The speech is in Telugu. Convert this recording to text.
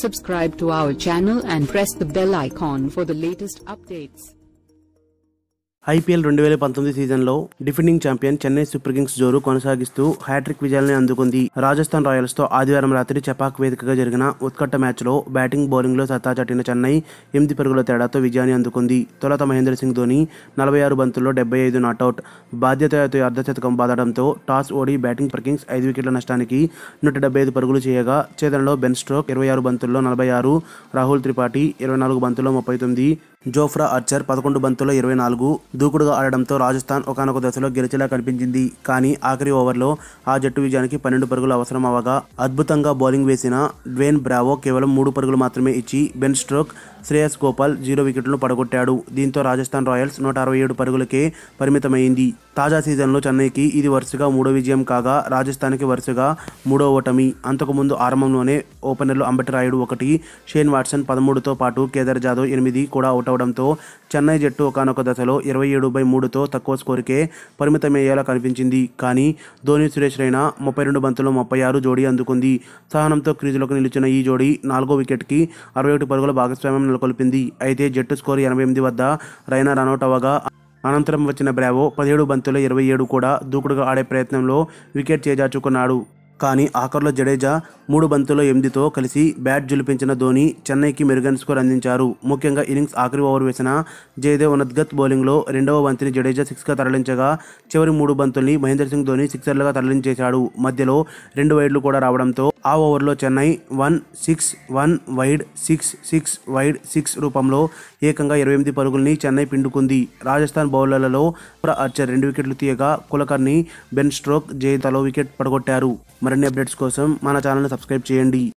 Subscribe to our channel and press the bell icon for the latest updates. IPL 2019 సీజన్లో defending champion Chennai super Kings జోరు కొనసాగిస్తూ హ్యాట్రిక్ విజయాలను అందుకుంది. రాజస్థాన్ రాయల్స్తో ఆదివారం రాత్రి చపాక్ వేదికగా జరిగిన ఉత్కట్ట మ్యాచ్లో బ్యాటింగ్ బౌలింగ్లో సత్తా చాటిన చెన్నై 8 పరుగుల తేడాతో విజయాన్ని అందుకుంది. తొలుత మహేంద్ర సింగ్ ధోని 46 బంతుల్లో 75 నాటౌట్, బాధ్యతయుత అర్ధశతకం బాదడంతో టాస్ ఓడి బ్యాటింగ్ సూపర్ కింగ్స్ 5 వికెట్ల నష్టానికి 175 పరుగులు చేయగా, ఛేదనలో బెన్ స్టోక్ 26 బంతుల్లో 46, రాహుల్ త్రిపాఠి 24 బంతుల్లో 39, జోఫ్రా ఆర్చర్ 11 బంతుల్లో 24 దూకుడుగా ఆడడంతో రాజస్థాన్ ఒకానొక దశలో గెలిచేలా కనిపించింది. కానీ ఆఖరి ఓవర్లో ఆ జట్టు విజయానికి 12 పరుగులు అవసరం అవగా అద్భుతంగా బౌలింగ్ వేసిన డ్వేన్ బ్రావో కేవలం 3 పరుగులు మాత్రమే ఇచ్చి బెన్ స్టోక్, శ్రేయస్ గోపాల్ 0 వికెట్లను పడగొట్టాడు. దీంతో రాజస్థాన్ రాయల్స్ 167 పరుగులకే పరిమితమైంది. తాజా సీజన్లో చెన్నైకి ఇది వరుసగా 3వ విజయం కాగా, రాజస్థాన్కి వరుసగా 3వ ఓటమి. అంతకుముందు ఆరంభంలోనే ఓపెనర్లు అంబటి రాయుడు 1, షేన్ వాట్సన్ 13తో పాటు కేదార్ జాదవ్ 8 కూడా అవుట్ అవడంతో చెన్నై జట్టు ఒకానొక దశలో 27/3తో తక్కువ స్కోరుకే పరిమితమయ్యేలా కనిపించింది. కానీ ధోని, సురేష్ రైనా 32 బంతుల్లో 36 జోడీ అందుకుంది. సహనంతో క్రీజులోకి నిలిచిన ఈ జోడీ 4వ వికెట్కి 61 పరుగుల భాగస్వామ్యం నెలకొల్పింది. అయితే జట్టు స్కోరు 88 వద్ద రైనా రనౌట్ అవ్వగా, అనంతరం వచ్చిన బ్రావో 17 బంతుల్లో 27 కూడా దూకుడుగా ఆడే ప్రయత్నంలో వికెట్ చేజార్చుకున్నాడు. కానీ ఆఖరులో జడేజా 3 బంతుల్లో 8తో కలిసి బ్యాట్ జులిపించిన ధోని చెన్నైకి మెరుగైన స్కోర్ అందించారు. ముఖ్యంగా ఇన్నింగ్స్ ఆఖరి ఓవర్ వేసిన జయదేవ్ ఉనద్గత్ బౌలింగ్లో 2వ బంతిని జడేజా 6గా తరలించగా, చివరి 3 బంతుల్ని మహేంద్ర సింగ్ ధోని సిక్సర్లుగా తరలించేశాడు. మధ్యలో 2 వైడ్లు కూడా రావడంతో ఆ ఓవర్లో చెన్నై 1-6-1 వైడ్ 6-6 వైడ్ 6 రూపంలో ఏకంగా 28 పరుగుల్ని చెన్నై పిండుకుంది. రాజస్థాన్ బౌలర్లలో ఆర్చర్ 2 వికెట్లు తీయగా, కులకర్ణి, బెన్ స్టోక్, జై తలో వికెట్ పడగొట్టారు. మరిన్ని అప్డేట్స్ కోసం మన ఛానల్ని సబ్స్క్రైబ్ చేయండి.